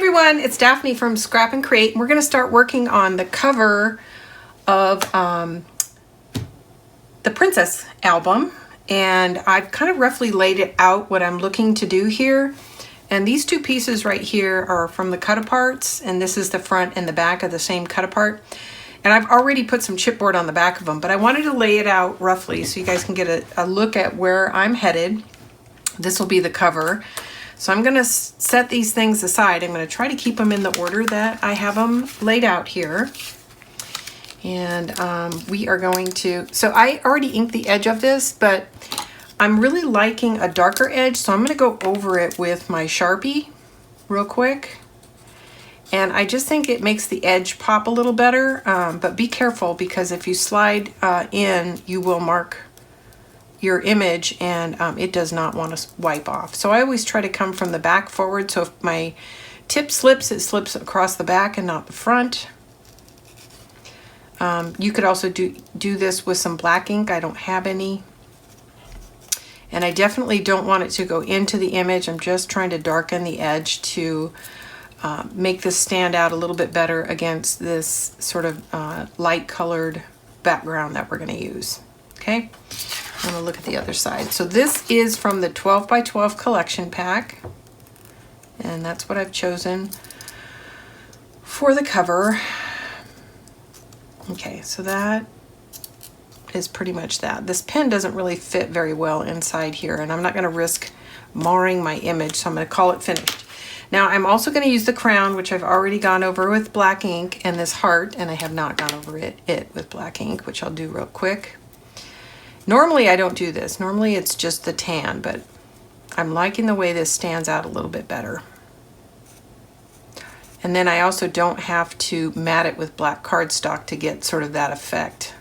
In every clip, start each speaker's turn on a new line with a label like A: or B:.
A: everyone, it's Daphne from Scrap and Create, and we're going to start working on the cover of the Princess album. And I've kind of roughly laid it out what I'm looking to do here. And these two pieces right here are from the cut-aparts, and this is the front and the back of the same cut-apart. And I've already put some chipboard on the back of them, but I wanted to lay it out roughly so you guys can get a look at where I'm headed. This will be the cover. So I'm gonna set these things aside. I'm gonna try to keep them in the order that I have them laid out here. And we are going to, so I already inked the edge of this, but I'm really liking a darker edge, so I'm gonna go over it with my Sharpie real quick. And I just think it makes the edge pop a little better, but be careful because if you slide in, you will mark your image and it does not want to wipe off. So I always try to come from the back forward, so if my tip slips, it slips across the back and not the front. You could also do this with some black ink. I don't have any. And I definitely don't want it to go into the image. I'm just trying to darken the edge to make this stand out a little bit better against this sort of light colored background that we're going to use. Okay, I'm going to look at the other side. So this is from the 12 by 12 collection pack, and that's what I've chosen for the cover. Okay, so that is pretty much that. This pen doesn't really fit very well inside here, and I'm not going to risk marring my image, so I'm going to call it finished. Now I'm also going to use the crown, which I've already gone over with black ink, and this heart, and I have not gone over it with black ink, which I'll do real quick. Normally I don't do this. Normally it's just the tan, but I'm liking the way this stands out a little bit better. And then I also don't have to mat it with black cardstock to get sort of that effect,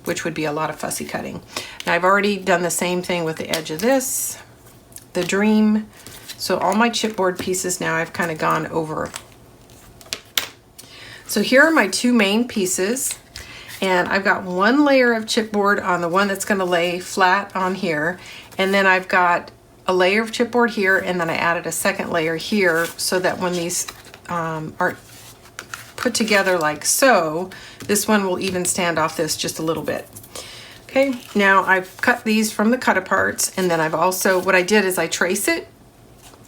A: which would be a lot of fussy cutting. Now I've already done the same thing with the edge of this, the dream. So all my chipboard pieces now I've kind of gone over. So here are my two main pieces. And I've got one layer of chipboard on the one that's going to lay flat on here. And then I've got a layer of chipboard here, and then I added a second layer here so that when these are put together like so, this one will even stand off this just a little bit. Okay, now I've cut these from the cut aparts, and then I've also, what I did is I trace it,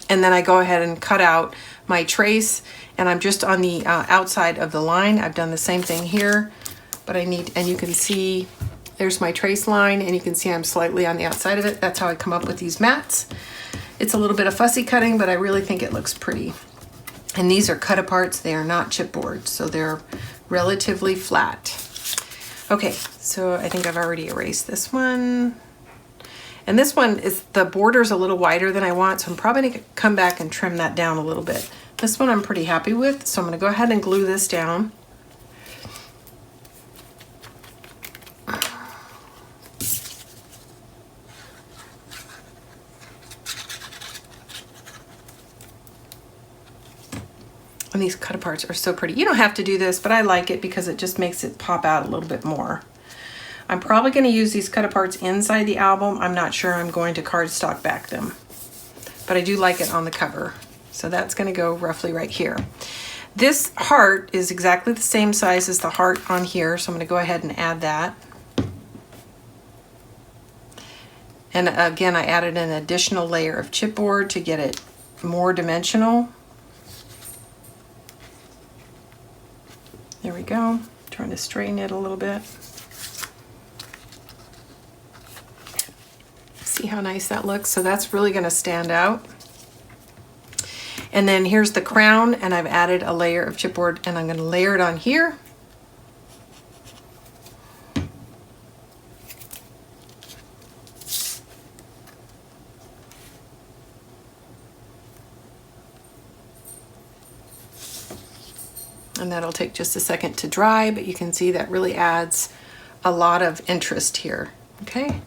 A: and then I go ahead and cut out my trace, and I'm just on the outside of the line. I've done the same thing here. But I need, and you can see there's my trace line, and you can see I'm slightly on the outside of it. That's how I come up with these mats. It's a little bit of fussy cutting, but I really think it looks pretty. And these are cut aparts, they are not chipboard, so they're relatively flat. Okay, so I think I've already erased this one. And this one is, the border's a little wider than I want, so I'm probably gonna come back and trim that down a little bit. This one I'm pretty happy with, so I'm gonna go ahead and glue this down. And these cut aparts are so pretty. You don't have to do this, but I like it because it just makes it pop out a little bit more. I'm probably going to use these cut aparts inside the album. I'm not sure I'm going to cardstock back them, but I do like it on the cover. So that's going to go roughly right here. This heart is exactly the same size as the heart on here, so I'm going to go ahead and add that. And again, I added an additional layer of chipboard to get it more dimensional. There we go. Trying to straighten it a little bit. See how nice that looks? So that's really going to stand out. And then here's the crown, and I've added a layer of chipboard, and I'm going to layer it on here. And that'll take just a second to dry, but you can see that really adds a lot of interest here. Okay,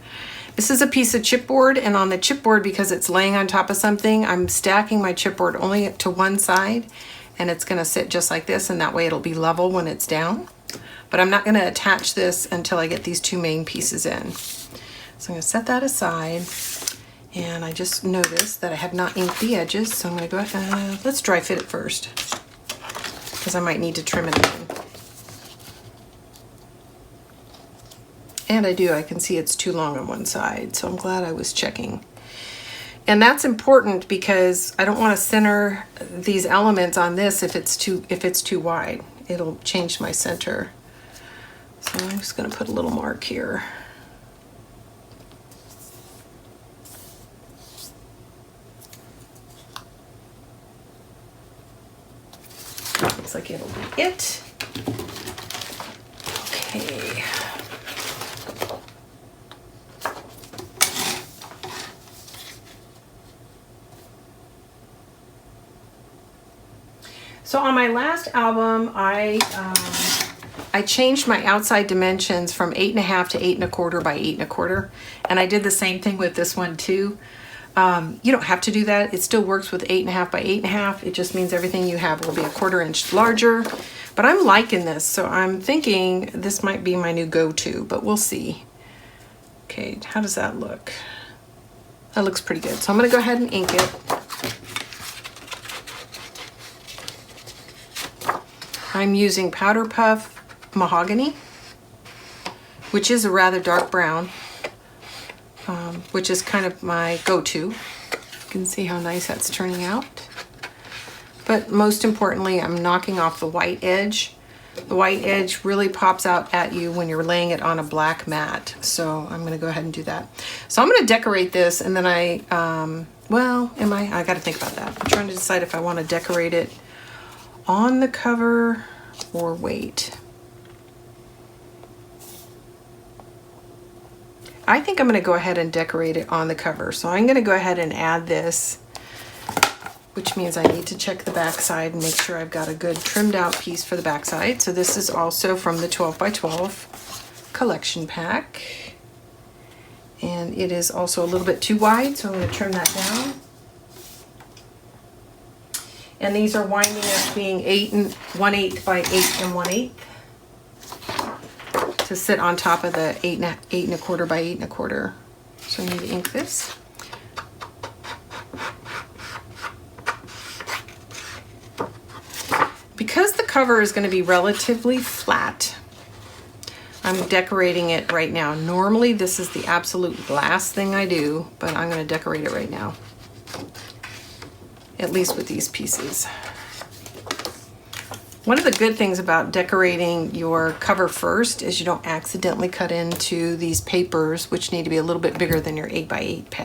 A: this is a piece of chipboard, and on the chipboard, because it's laying on top of something, I'm stacking my chipboard only to one side, and it's going to sit just like this, and that way it'll be level when it's down. But I'm not going to attach this until I get these two main pieces in. So I'm going to set that aside. And I just noticed that I have not inked the edges, so I'm going to go ahead, let's dry fit it first, because I might need to trim it again. And I can see it's too long on one side, so I'm glad I was checking. And that's important because I don't want to center these elements on this if it's too wide. It'll change my center. So I'm just going to put a little mark here. Looks like it'll be it. Okay. So on my last album, I changed my outside dimensions from 8.5 to 8.25 by 8.25, and I did the same thing with this one too. You don't have to do that. It still works with 8.5 by 8.5. It just means everything you have will be 1/4 inch larger. But I'm liking this, so I'm thinking this might be my new go-to, but we'll see. Okay, how does that look? That looks pretty good. So I'm gonna go ahead and ink it. I'm using Powder Puff Mahogany, which is a rather dark brown, which is kind of my go-to. You can see how nice that's turning out. But most importantly, I'm knocking off the white edge. The white edge really pops out at you when you're laying it on a black mat. So I'm gonna go ahead and do that. So I'm gonna decorate this, and then I gotta think about that. I'm trying to decide if I wanna decorate it on the cover or wait. I think I'm going to go ahead and decorate it on the cover. So I'm going to go ahead and add this, which means I need to check the back side and make sure I've got a good trimmed out piece for the back side. So this is also from the 12 by 12 collection pack. And it is also a little bit too wide, so I'm going to trim that down. And these are winding up being 8 1/8 by 8 1/8 to sit on top of the 8 1/4 by 8 1/4. So I need to ink this. Because the cover is going to be relatively flat, I'm decorating it right now. Normally this is the absolute last thing I do, but I'm going to decorate it right now. At least with these pieces. One of the good things about decorating your cover first is you don't accidentally cut into these papers, which need to be a little bit bigger than your 8 by 8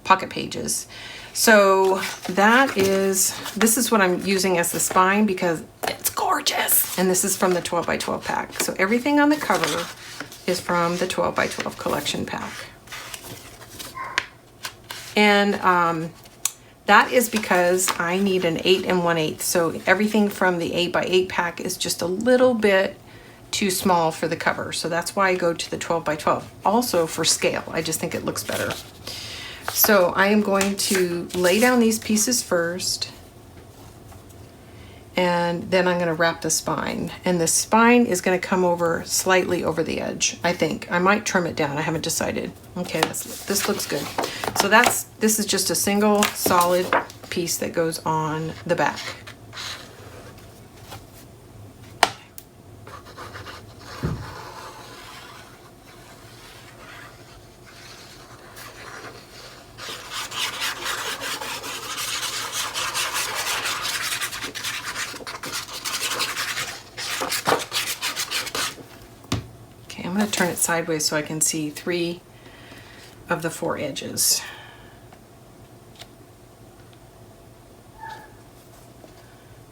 A: pocket pages. So this is what I'm using as the spine because it's gorgeous. And this is from the 12 by 12 pack. So everything on the cover is from the 12 by 12 collection pack. And that is because I need an 8 1/8. So everything from the 8 by 8 pack is just a little bit too small for the cover. So that's why I go to the 12 by 12. Also for scale, I just think it looks better. So I am going to lay down these pieces first, and then I'm going to wrap the spine. And the spine is going to come over slightly over the edge, I think. I might trim it down. I haven't decided. Okay, this looks good. So this is just a single solid piece that goes on the back. I'm going to turn it sideways so I can see 3 of the 4 edges.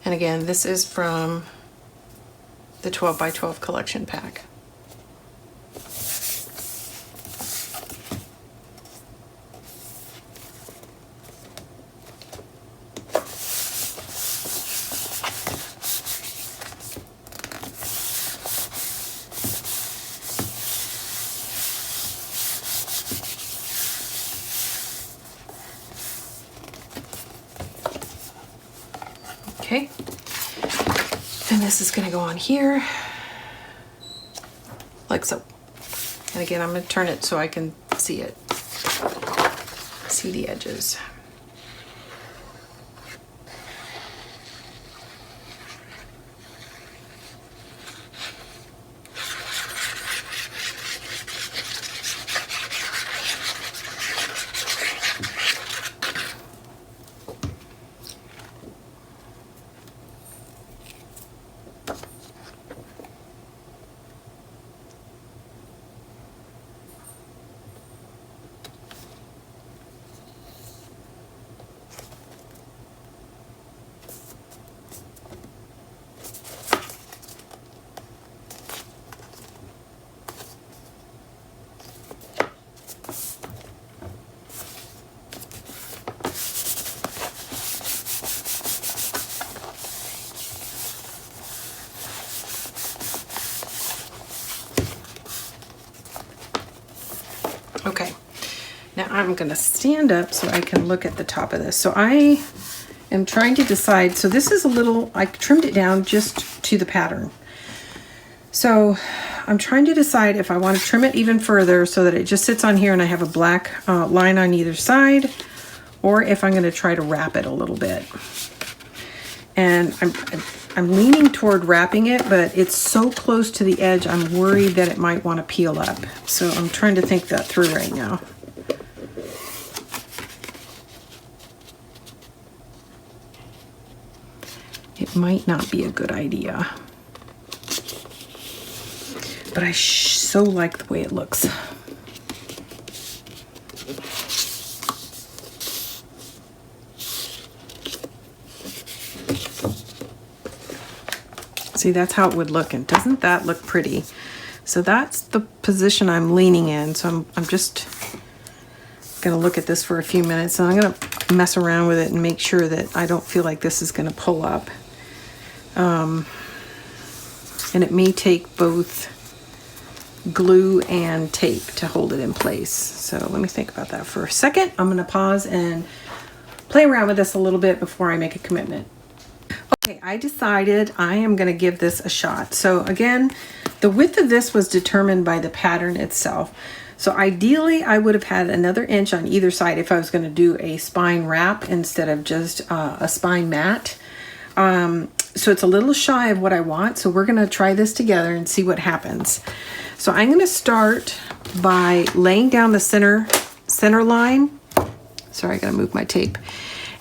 A: And again, this is from the 12 by 12 collection pack. Okay, and this is going to go on here, like so. And again, I'm going to turn it so I can see it. see the edges. Okay, now I'm gonna stand up so I can look at the top of this. So I am trying to decide, so this is a little, I trimmed it down just to the pattern. So I'm trying to decide if I want to trim it even further so that it just sits on here and I have a black line on either side, or if I'm gonna try to wrap it a little bit. And I'm leaning toward wrapping it, but it's so close to the edge, I'm worried that it might want to peel up. So I'm trying to think that through right now. It might not be a good idea. But I so like the way it looks. See, that's how it would look, and doesn't that look pretty? So that's the position I'm leaning in. So I'm just gonna look at this for a few minutes, and I'm gonna mess around with it and make sure that I don't feel like this is gonna pull up. And it may take both glue and tape to hold it in place. So let me think about that for a second. I'm gonna pause and play around with this a little bit before I make a commitment. Okay, I decided I am going to give this a shot. So again, the width of this was determined by the pattern itself. So ideally, I would have had another inch on either side if I was going to do a spine wrap instead of just a spine mat. So it's a little shy of what I want. So we're going to try this together and see what happens. So I'm going to start by laying down the center line. Sorry, I got to move my tape.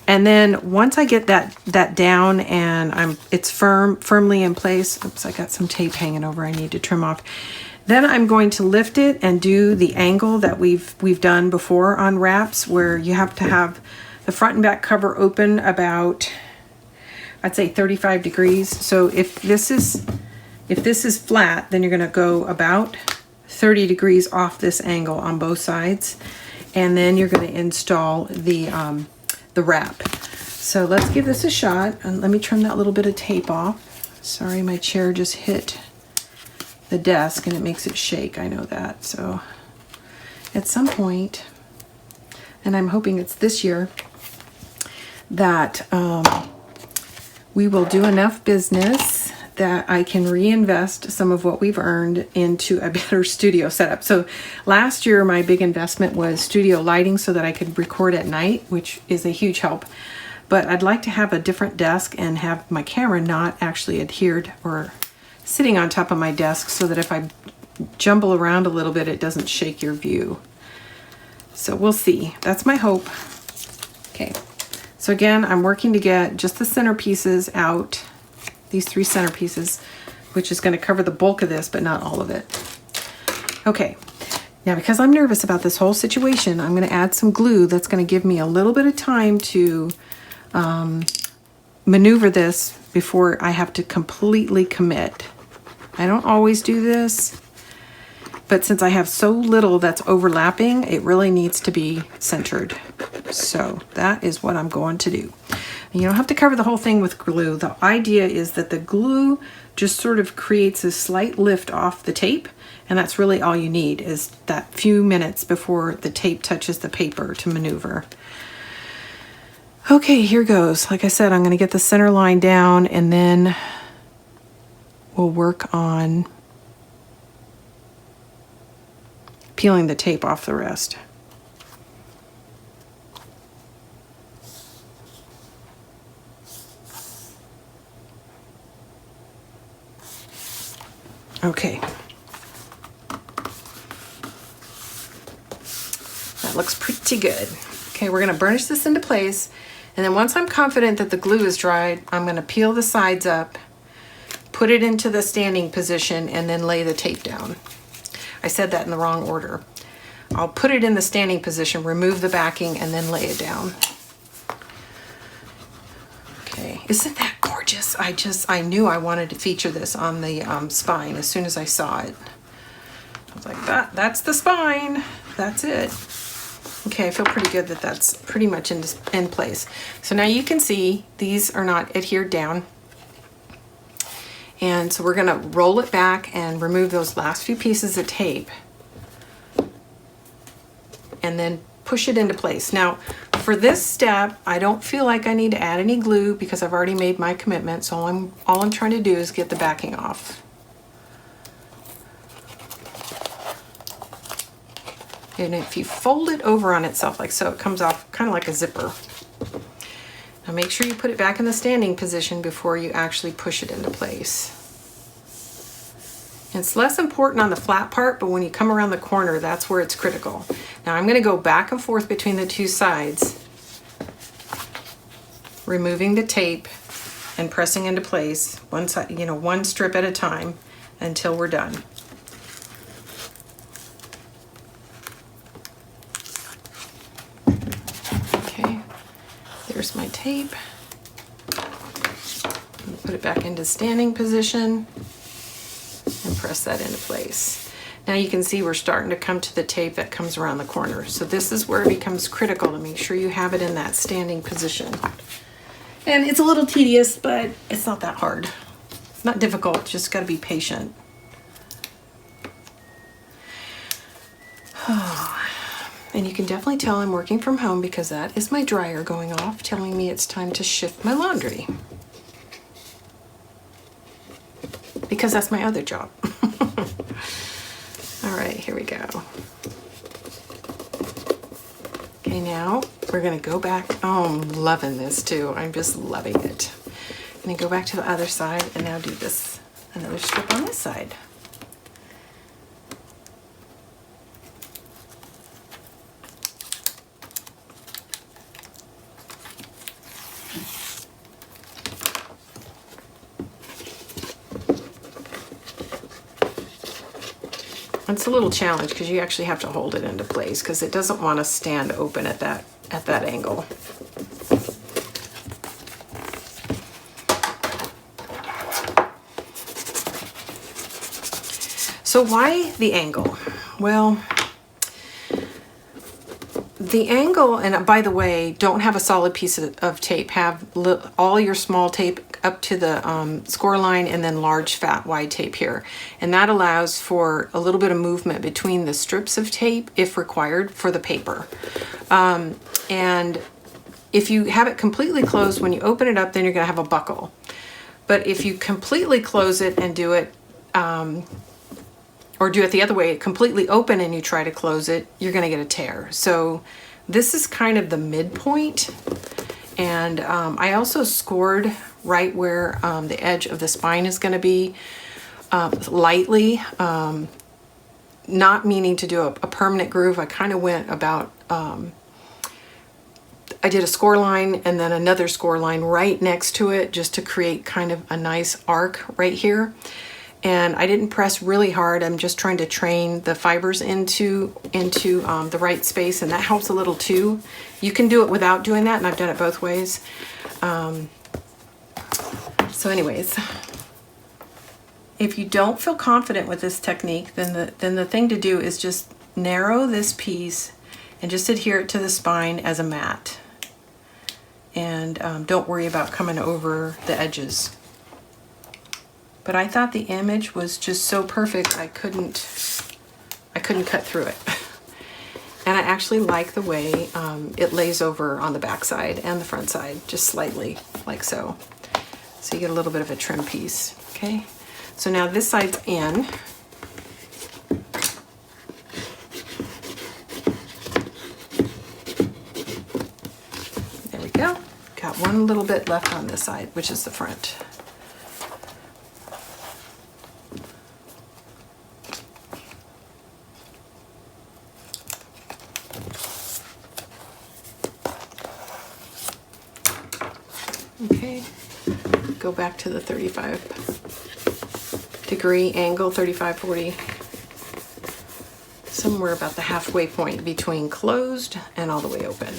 A: And then once I get that down and it's firmly in place, oops, I got some tape hanging over I need to trim off. Then I'm going to lift it and do the angle that we've done before on wraps, where you have to have the front and back cover open about, I'd say 35 degrees. So if this is flat, then you're gonna go about 30 degrees off this angle on both sides. And then you're gonna install the wrap. So let's give this a shot, and let me trim that little bit of tape off. Sorry, my chair just hit the desk and it makes it shake. I know that. So at some point, and I'm hoping it's this year, that we will do enough business that I can reinvest some of what we've earned into a better studio setup. So last year, my big investment was studio lighting so that I could record at night, which is a huge help. But I'd like to have a different desk and have my camera not actually adhered or sitting on top of my desk so that if I jumble around a little bit, it doesn't shake your view. So we'll see. That's my hope. Okay. So again, I'm working to get just the centerpieces out. These 3 centerpieces, which is going to cover the bulk of this, but not all of it. Okay, now because I'm nervous about this whole situation, I'm going to add some glue that's going to give me a little bit of time to maneuver this before I have to completely commit. I don't always do this, but since I have so little that's overlapping, it really needs to be centered. So that is what I'm going to do. You don't have to cover the whole thing with glue. The idea is that the glue just sort of creates a slight lift off the tape, and that's really all you need, is that few minutes before the tape touches the paper to maneuver. Okay, here goes. Like I said, I'm going to get the center line down, and then we'll work on peeling the tape off the rest. Okay. That looks pretty good. Okay, we're gonna burnish this into place, and then once I'm confident that the glue is dried, I'm gonna peel the sides up, put it into the standing position, and then lay the tape down. I said that in the wrong order. I'll put it in the standing position, remove the backing, and then lay it down. Okay, isn't that gorgeous? I knew I wanted to feature this on the spine as soon as I saw it. I was like, that's the spine, that's it. Okay, I feel pretty good that that's pretty much in place. So now you can see these are not adhered down. And so we're gonna roll it back and remove those last few pieces of tape and then push it into place. Now, for this step, I don't feel like I need to add any glue because I've already made my commitment. So all I'm trying to do is get the backing off. And if you fold it over on itself like so, it comes off kind of like a zipper. Now make sure you put it back in the standing position before you actually push it into place. It's less important on the flat part, but when you come around the corner, that's where it's critical. Now I'm going to go back and forth between the two sides, removing the tape and pressing into place one side, one strip at a time until we're done. Okay, there's my tape. Put it back into standing position and press that into place. Now you can see we're starting to come to the tape that comes around the corner. So this is where it becomes critical to make sure you have it in that standing position. And it's a little tedious, but it's not that hard. It's not difficult, just gotta be patient. And you can definitely tell I'm working from home because that is my dryer going off, telling me it's time to shift my laundry. Because that's my other job. All right, here we go. Okay, now we're gonna go back. Oh, I'm loving this too. I'm just loving it. I'm gonna go back to the other side and now do this, another strip on this side. It's a little challenge because you actually have to hold it into place because it doesn't want to stand open at that angle. So why the angle? Well, the angle, and by the way, don't have a solid piece of tape. Have all your small tape up to the score line and then large, fat, wide tape here. And that allows for a little bit of movement between the strips of tape if required for the paper. And if you have it completely closed, when you open it up, then you're gonna have a buckle. But if you completely close it and do it, or do it the other way, completely open and you try to close it, you're gonna get a tear. So this is kind of the midpoint. And I also scored right where the edge of the spine is gonna be lightly, not meaning to do a permanent groove. I kind of went about, I did a score line and then another score line right next to it just to create kind of a nice arc right here. And I didn't press really hard. I'm just trying to train the fibers into the right space, and that helps a little too. You can do it without doing that, and I've done it both ways. So anyways, if you don't feel confident with this technique, then the thing to do is just narrow this piece and just adhere it to the spine as a mat. And don't worry about coming over the edges. But I thought the image was just so perfect, I couldn't cut through it. And I actually like the way it lays over on the back side and the front side, just slightly, like so. So you get a little bit of a trim piece, okay? So now this side's in. There we go. Got one little bit left on this side, which is the front. Okay, go back to the 35-degree angle, 35, 40. Somewhere about the halfway point between closed and all the way open.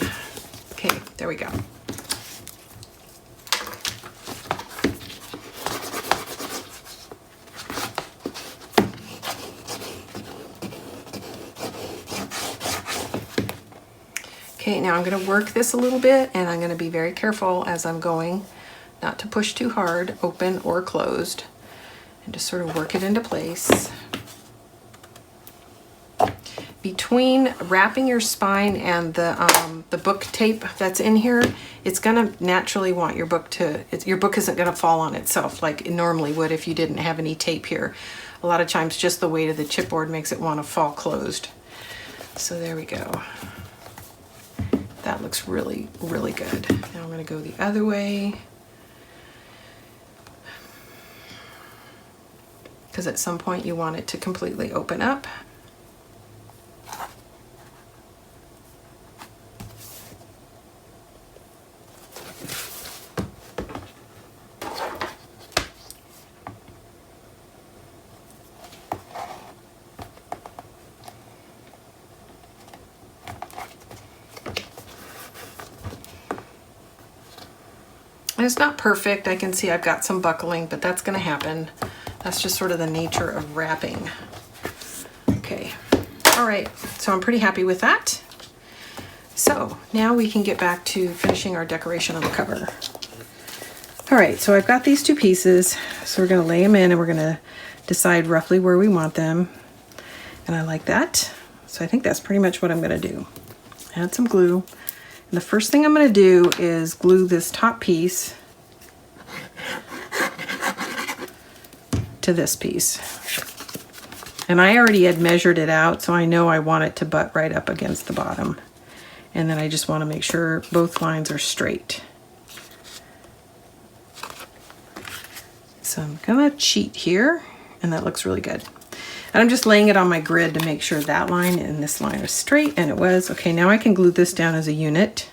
A: Okay, there we go. Okay, now I'm going to work this a little bit, and I'm going to be very careful as I'm going, not to push too hard, open or closed, and just sort of work it into place. Between wrapping your spine and the book tape that's in here, it's going to naturally want your book to, your book isn't going to fall on itself like it normally would if you didn't have any tape here. A lot of times just the weight of the chipboard makes it want to fall closed. So there we go. That looks really, really good. Now I'm going to go the other way, because at some point you want it to completely open up. And it's not perfect. I can see I've got some buckling, but that's going to happen. That's just sort of the nature of wrapping. Okay. All right. So I'm pretty happy with that. So now we can get back to finishing our decoration on the cover. All right. So I've got these two pieces. So we're going to lay them in and we're going to decide roughly where we want them. And I like that. So I think that's pretty much what I'm going to do. Add some glue. And the first thing I'm going to do is glue this top piece to this piece. And I already had measured it out, so I know I want it to butt right up against the bottom. And then I just want to make sure both lines are straight. So I'm going to cheat here, and that looks really good. And I'm just laying it on my grid to make sure that line and this line are straight, and it was. Okay, now I can glue this down as a unit.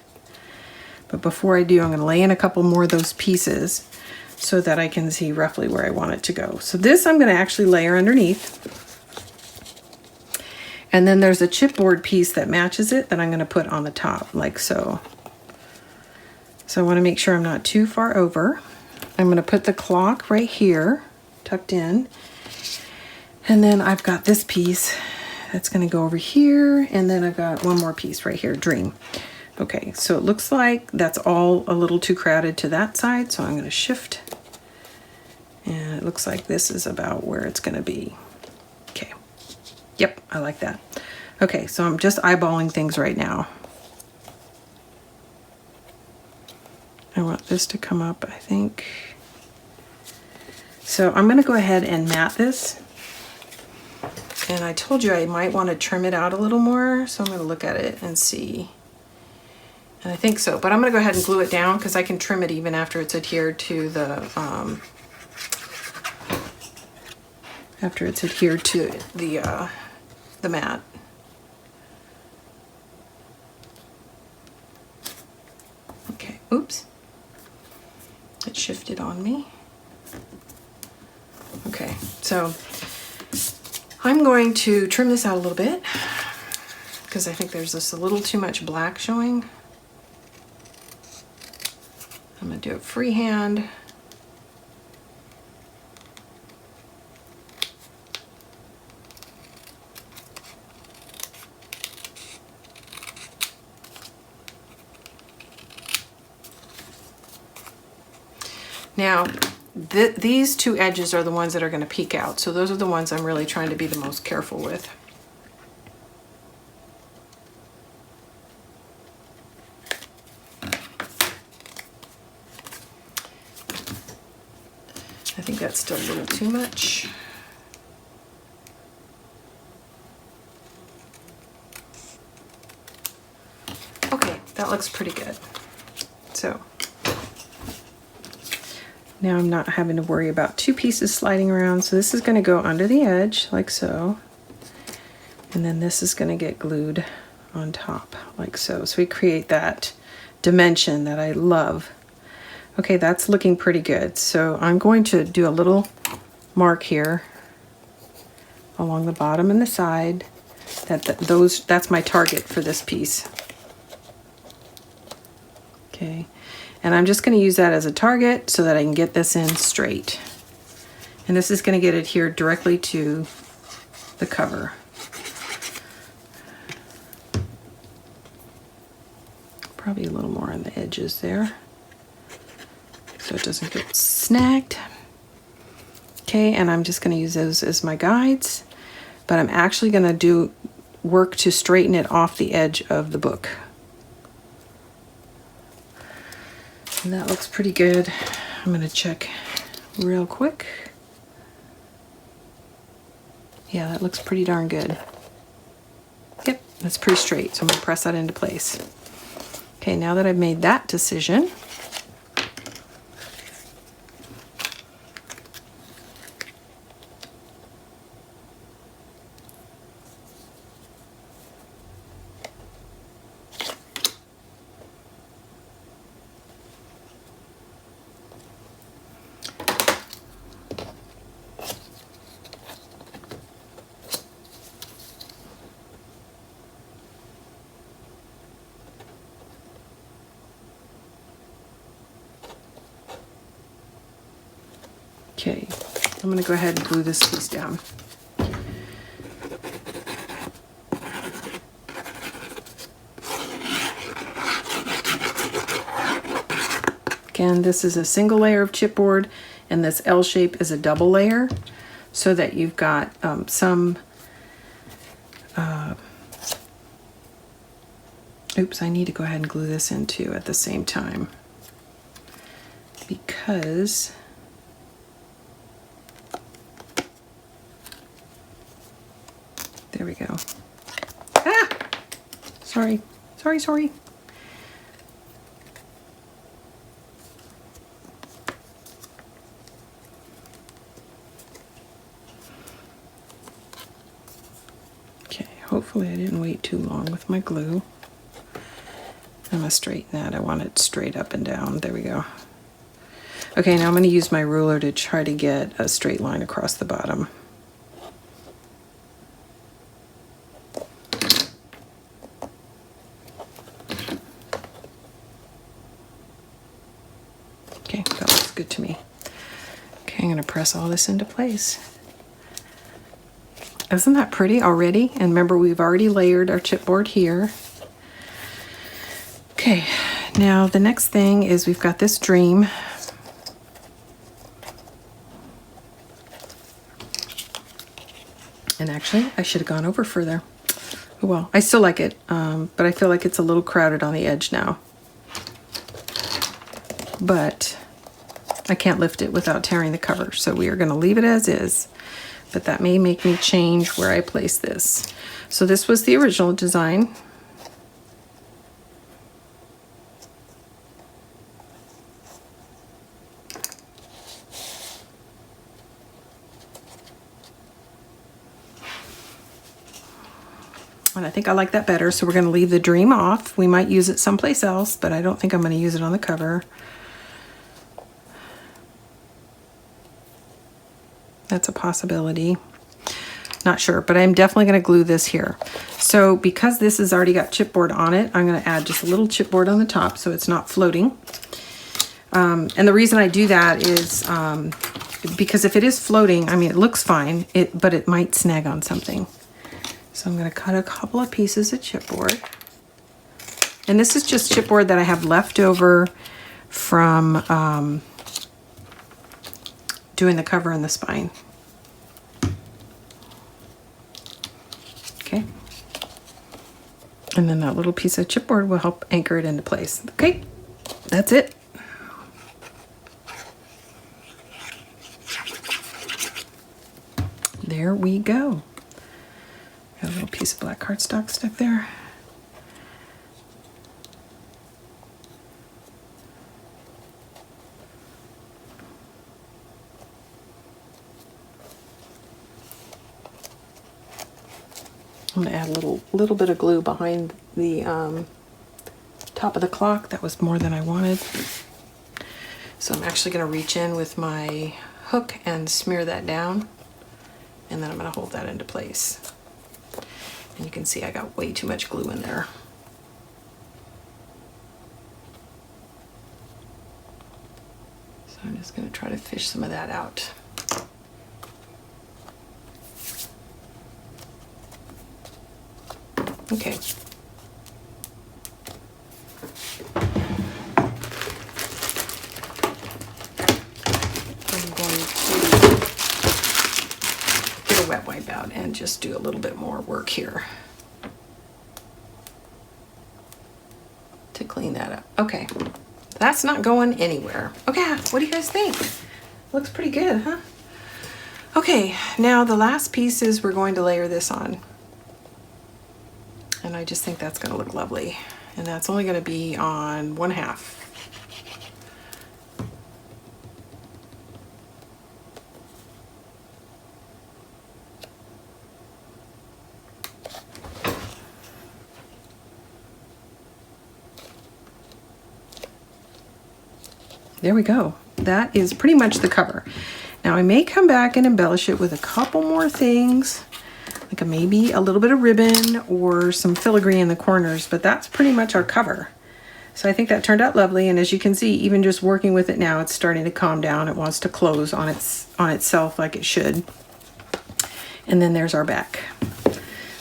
A: But before I do, I'm going to lay in a couple more of those pieces so that I can see roughly where I want it to go. So this I'm going to actually layer underneath. And then there's a chipboard piece that matches it that I'm going to put on the top, like so. So I want to make sure I'm not too far over. I'm going to put the clock right here, tucked in. And then I've got this piece that's going to go over here, and then I've got one more piece right here, Dream. Okay, so it looks like that's all a little too crowded to that side, so I'm going to shift. And it looks like this is about where it's going to be. Okay. Yep, I like that. Okay, so I'm just eyeballing things right now. I want this to come up, I think. So I'm going to go ahead and mat this. And I told you I might want to trim it out a little more, so I'm going to look at it and see. And I think so, but I'm going to go ahead and glue it down because I can trim it even after it's adhered to the mat. Okay, oops. It shifted on me. Okay, so I'm going to trim this out a little bit because I think there's just a little too much black showing. I'm going to do it freehand. Now, these two edges are the ones that are going to peek out. So those are the ones I'm really trying to be the most careful with. I think that's still a little too much. Okay, that looks pretty good. So now I'm not having to worry about two pieces sliding around. So this is going to go under the edge like so. And then this is going to get glued on top like so. So we create that dimension that I love. Okay, that's looking pretty good. So I'm going to do a little mark here along the bottom and the side. That's my target for this piece. Okay, and I'm just going to use that as a target so that I can get this in straight. And this is going to get adhered directly to the cover. Probably a little more on the edges there so it doesn't get snagged. Okay, and I'm just going to use those as my guides, but I'm actually going to do work to straighten it off the edge of the book. And that looks pretty good. I'm going to check real quick. Yeah, that looks pretty darn good. Yep, that's pretty straight, so I'm going to press that into place. Okay, now that I've made that decision, okay, I'm going to go ahead and glue this piece down. Again, this is a single layer of chipboard, and this L shape is a double layer, so that you've got oops, I need to go ahead and glue this in too at the same time, because there we go. Ah! Sorry. Okay, hopefully I didn't wait too long with my glue. I'm going to straighten that. I want it straight up and down. There we go. Okay, now I'm going to use my ruler to try to get a straight line across the bottom. Okay, that looks good to me. Okay, I'm going to press all this into place. Isn't that pretty already? And remember, we've already layered our chipboard here. Okay, now the next thing is we've got this dream. And actually, I should have gone over further. Oh, well, I still like it, but I feel like it's a little crowded on the edge now. But I can't lift it without tearing the cover, so we are going to leave it as is. But that may make me change where I place this. So this was the original design. And I think I like that better, so we're going to leave the dream off. We might use it someplace else, but I don't think I'm going to use it on the cover. That's a possibility. Not sure, but I'm definitely going to glue this here. So because this has already got chipboard on it, I'm going to add just a little chipboard on the top so it's not floating. And the reason I do that is because if it is floating, I mean, it looks fine, but it might snag on something. So I'm going to cut a couple of pieces of chipboard. And this is just chipboard that I have left over from doing the cover and the spine. Okay. And then that little piece of chipboard will help anchor it into place. Okay, that's it. There we go. Got a little piece of black cardstock stuck there. I'm going to add a little bit of glue behind the top of the clock. That was more than I wanted. So I'm actually going to reach in with my hook and smear that down, and then I'm going to hold that into place. And you can see I got way too much glue in there. So I'm just going to try to fish some of that out. Okay. I'm going to get a wet wipe out and just do a little bit more work here to clean that up. Okay, that's not going anywhere. Okay, what do you guys think? Looks pretty good, huh? Okay, now the last piece is we're going to layer this on. And I just think that's going to look lovely. And that's only going to be on 1/2. There we go. That is pretty much the cover. Now I may come back and embellish it with a couple more things, like maybe a little bit of ribbon or some filigree in the corners, but that's pretty much our cover. So I think that turned out lovely, and as you can see, even just working with it now, it's starting to calm down. It wants to close on itself like it should. And then there's our back.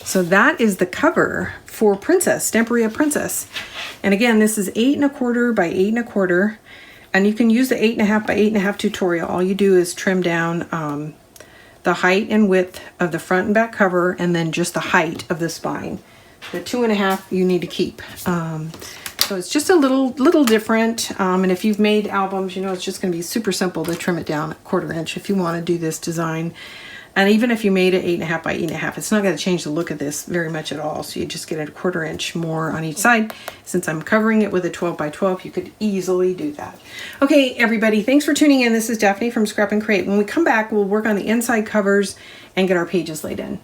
A: So that is the cover for Princess, Stamperia Princess. And again, this is 8 1/4 by 8 1/4. And you can use the 8 1/2 by 8 1/2 tutorial. All you do is trim down the height and width of the front and back cover, and then just the height of the spine. The 2 1/2 you need to keep. So it's just a little different. And if you've made albums, you know it's just going to be super simple to trim it down 1/4 inch if you want to do this design. And even if you made it 8 1/2 by 8 1/2, it's not going to change the look of this very much at all. So you just get a 1/4 inch more on each side. Since I'm covering it with a 12 by 12, you could easily do that. Okay, everybody, thanks for tuning in. This is Daphne from Scrap and Create. When we come back, we'll work on the inside covers and get our pages laid in.